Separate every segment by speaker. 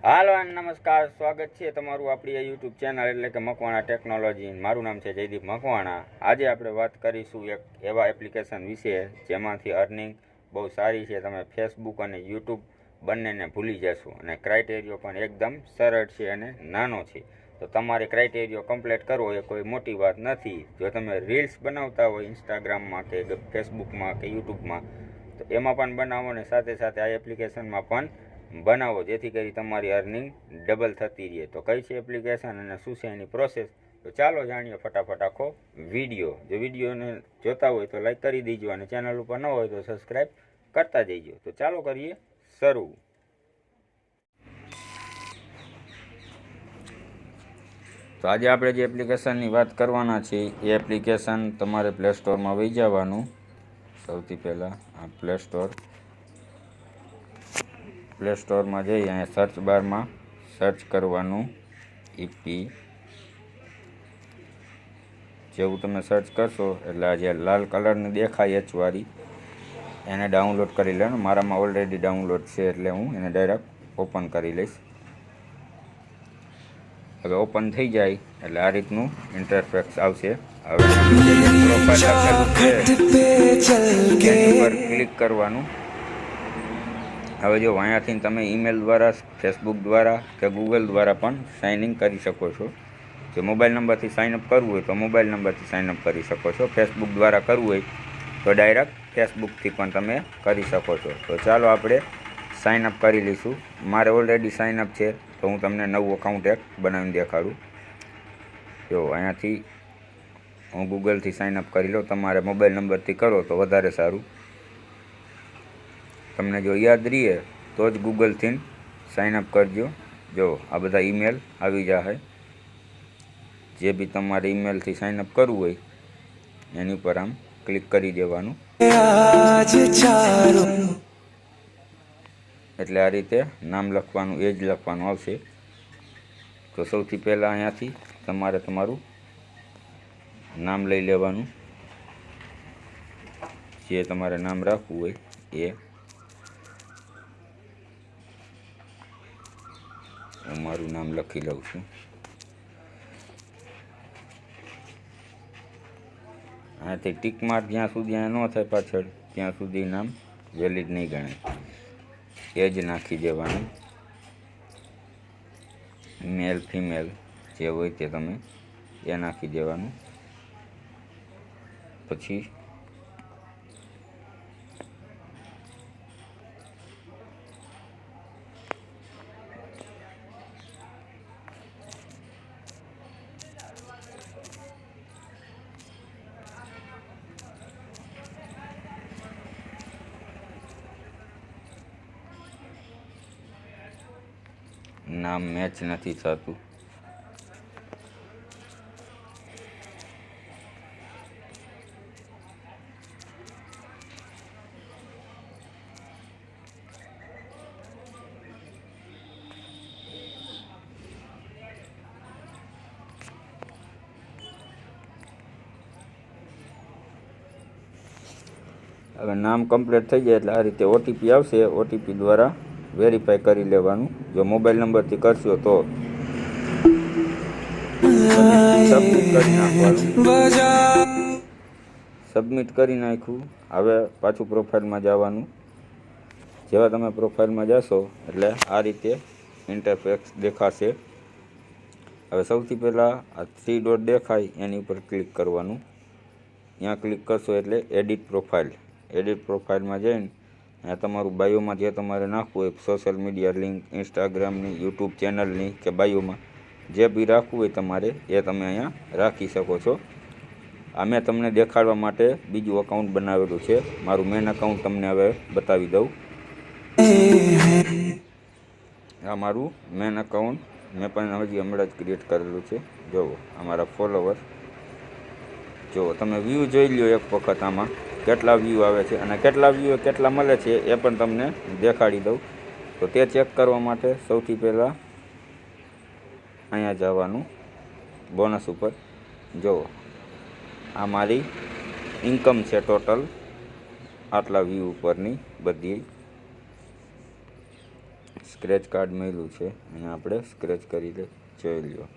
Speaker 1: હાલો નમસ્કાર, સ્વાગત છે તમારું આપણી આ યુટ્યુબ ચેનલ એટલે કે મકવાણા ટેકનોલોજી. મારું નામ છે જયદીપ મકવાણા. આજે આપણે વાત કરીશું એક એવા એપ્લિકેશન વિશે જેમાંથી અર્નિંગ બહુ સારી છે. તમે ફેસબુક અને યુટ્યુબ બંનેને ભૂલી જશો અને ક્રાઇટેરિયો પણ એકદમ સરળ છે અને નાનો છે. તો તમારે ક્રાઇટેરિયો કમ્પ્લીટ કરવો એ કોઈ મોટી વાત નથી. જો તમે રીલ્સ બનાવતા હોય ઇન્સ્ટાગ્રામમાં કે ફેસબુકમાં કે યુટ્યુબમાં તો એમાં પણ બનાવો અને સાથે સાથે આ એપ્લિકેશનમાં પણ બનાવો, જેથી કરી તમારી અર્નિંગ ડબલ થતી રહે. તો કઈ છે એપ્લિકેશન અને શું છે એની પ્રોસેસ, તો ચાલો જાણીએ ફટાફટ આખો વિડીયો. જો વિડીયોને જોતા હોય તો લાઈક કરી દીજો અને ચેનલ ઉપર ન હોય તો સબસ્ક્રાઈબ કરતા જઈજો. તો ચાલો કરીએ શરૂ. તો આજે આપણે જે એપ્લિકેશનની વાત કરવાના છે એ એપ્લિકેશન તમારે પ્લે સ્ટોરમાં વહી જવાનું. સૌથી પહેલાં આ પ્લે સ્ટોરમાં જઈ અહીંયા સર્ચ બારમાં સર્ચ કરવાનું ઈપી. જેવું તમે સર્ચ કરશો એટલે આ જે લાલ કલરની દેખાય એચવાળી એને ડાઉનલોડ કરી લેવાનું. મારામાં ઓલરેડી ડાઉનલોડ છે એટલે હું એને ડાયરેક્ટ ઓપન કરી લઈશ. હવે ઓપન થઈ જાય એટલે આ રીતનું ઇન્ટરફેસ આવશે. હવે પ્રોફાઇલ ક્લિક કરવાનું. હવે જો અહીંયાથી તમે ઈમેલ દ્વારા, ફેસબુક દ્વારા કે ગૂગલ દ્વારા પણ સાઇન ઇન કરી શકો છો. જો મોબાઈલ નંબરથી સાઇનઅપ કરવું હોય તો મોબાઈલ નંબરથી સાઇનઅપ કરી શકો છો. ફેસબુક દ્વારા કરવું હોય તો ડાયરેક્ટ ફેસબુકથી પણ તમે કરી શકો છો. તો ચાલો આપણે સાઇનઅપ કરી લઈશું. મારે ઓલરેડી સાઇનઅપ છે તો હું તમને નવું અકાઉન્ટ એક બનાવીને દેખાડું. જો અહીંયાથી હું ગૂગલથી સાઇનઅપ કરી લઉં. તમારે મોબાઈલ નંબરથી કરો તો વધારે સારું. તમને જો યાદ રહીએ તો જ ગૂગલથી સાઇનઅપ કરજો. જો આ બધા ઈમેલ આવી જશે. જે બી તમારે ઈમેલથી સાઇનઅપ કરવું હોય એની ઉપર આમ ક્લિક કરી દેવાનું. એટલે આ રીતે નામ લખવાનું, એ જ લખવાનું આવશે. તો સૌથી પહેલાં અહીંયાથી તમારે તમારું નામ લઈ લેવાનું. જે તમારે નામ રાખવું હોય એ. હું મારું નામ લખી લઉં છું. આથી ટીક માર્ક જ્યાં સુધી ન થાય પાછળ ત્યાં સુધી નામ વેલિડ નહીં ગણાય. એ જ નાખી દેવાનું. મેલ ફિમેલ જે હોય તે તમે એ નાખી દેવાનું. પછી નામ મેચ નથી થતું. હવે નામ કમ્પ્લીટ થઈ જાય એટલે આ રીતે ઓટીપી આવશે. ઓટીપી દ્વારા વેરીફાઈ કરી લેવાનું. જો મોબાઈલ નંબરથી કરશો તો સબમિટ કરી નાખવાનું. સબમિટ કરી નાખ્યું. હવે પાછું પ્રોફાઇલમાં જવાનું. જેવા તમે પ્રોફાઇલમાં જશો એટલે આ રીતે ઇન્ટરફેસ દેખાશે. હવે સૌથી પહેલાં આ 3 ડોટ દેખાય એની ઉપર ક્લિક કરવાનું. ત્યાં ક્લિક કરશો એટલે એડિટ પ્રોફાઇલ. એડિટ પ્રોફાઇલમાં જઈને અહીંયા તમારું બાયોમાં જે તમારે નાખવું હોય, સોશિયલ મીડિયા લિંક, ઇન્સ્ટાગ્રામની, યુટ્યુબ ચેનલની કે બાયોમાં જે બી રાખવું હોય તમારે એ તમે અહીંયા રાખી શકો છો. આ મેં તમને દેખાડવા માટે બીજું અકાઉન્ટ બનાવેલું છે. મારું મેન અકાઉન્ટ તમને હવે બતાવી દઉં. આ મારું મેન અકાઉન્ટ મેં પણ હજી હમણાં જ ક્રિએટ કરેલું છે. જુઓ અમારા ફોલોવર. જુઓ તમે વ્યૂ જોઈ લો એક વખત. આમાં કેટલા વ્યૂ આવે છે અને કેટલા વ્યૂ કેટલા મળે છે એ પણ તમને દેખાડી દઉં. તો તે ચેક કરવા માટે સૌથી પહેલાં અહીંયા જવાનું બોનસ ઉપર. જુઓ આ મારી ઇન્કમ છે ટોટલ આટલા વ્યૂ ઉપરની બધી. સ્ક્રેચ કાર્ડ મળ્યું છે, અહીંયા આપણે સ્ક્રેચ કરી દે જોઈ લ્યો.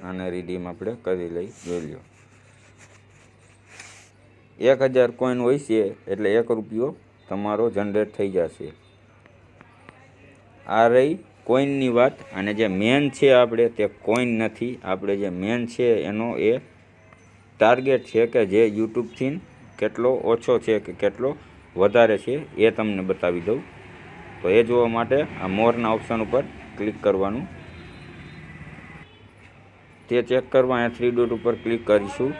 Speaker 1: આને રીડીમ આપણે કરી લઈ જોઈ લ્યો. 1000 કોઈન હોય છે એટલે 1 રૂપિયો તમારો જનરેટ થઈ જશે. આ રહી કોઈનની વાત. અને જે મેન છે આપણે તે કોઈન નથી, આપણે જે મેન છે એનો એ ટાર્ગેટ છે કે જે યુટ્યુબથી કેટલો ઓછો છે કે કેટલો વધારે છે એ તમને બતાવી દઉં. તો એ જોવા માટે આ મોરના ઓપ્શન ઉપર ક્લિક કરવાનું. તે ચેક કરવા અહીંયા 3 ડોટ ઉપર ક્લિક કરીશું.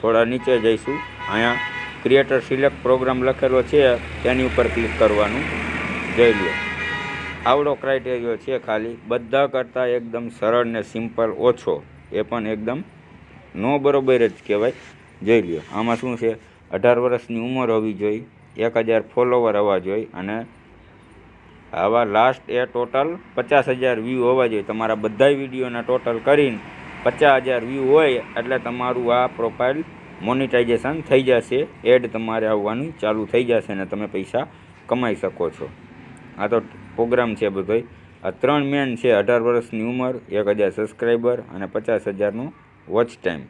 Speaker 1: થોડા નીચે જઈશું, અહીંયા ક્રિએટર સિલેક્ટ પ્રોગ્રામ લખેલો છે તેની ઉપર ક્લિક કરવાનું. જોઈ લો આવડો ક્રાઇટેરિયો છે ખાલી. બધા કરતાં એકદમ સરળ ને સિમ્પલ ઓછો, એ પણ એકદમ નો બરોબર જ કહેવાય. જોઈ લ્યો આમાં શું છે, 18 વર્ષની ઉંમર હોવી જોઈએ, 1000 ફોલોવર આવવા જોઈએ અને આવા લાસ્ટ એ ટોટલ 50,000 વ્યૂ હોવા જોઈએ. તમારા બધા વિડીયોના ટોટલ કરીને 50,000 વ્યૂ હોય એટલે તમારું આ પ્રોફાઇલ મોનિટાઇઝેશન થઈ જશે. એડ તમારે આવવાનું ચાલુ થઈ જશે અને તમે પૈસા કમાઈ શકો છો. આ તો પ્રોગ્રામ છે બધો. આ 3 મેન છે, 18 વર્ષની ઉંમર, 1000 સબસ્ક્રાઈબર અને 50,000નો વોચ ટાઈમ.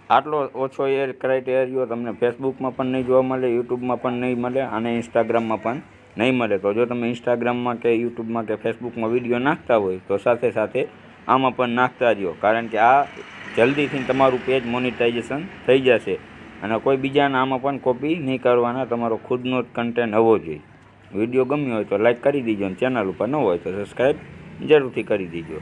Speaker 1: આટલો ઓછો એ ક્રાઇટેરિયો તમને ફેસબુકમાં પણ નહીં જોવા મળે, યુટ્યુબમાં પણ નહીં મળે અને ઇન્સ્ટાગ્રામમાં પણ નહીં મળે. તો જો તમે ઇન્સ્ટાગ્રામમાં કે યુટ્યુબમાં કે ફેસબુકમાં વિડીયો નાખતા હોય તો સાથે સાથે આમાં પણ નાખતા રહ્યો, કારણ કે આ જલ્દીથી તમારું પેજ મોનિટાઇઝેશન થઈ જશે અને કોઈ બીજાના આમાં પણ કોપી નહીં કરવાના. તમારો ખુદનો જ કન્ટેન્ટ હોવો જોઈએ. વિડીયો ગમ્યો હોય તો લાઈક કરી દીજો અને ચેનલ ઉપર ન હોય તો સબસ્ક્રાઈબ જરૂરથી કરી દીજો.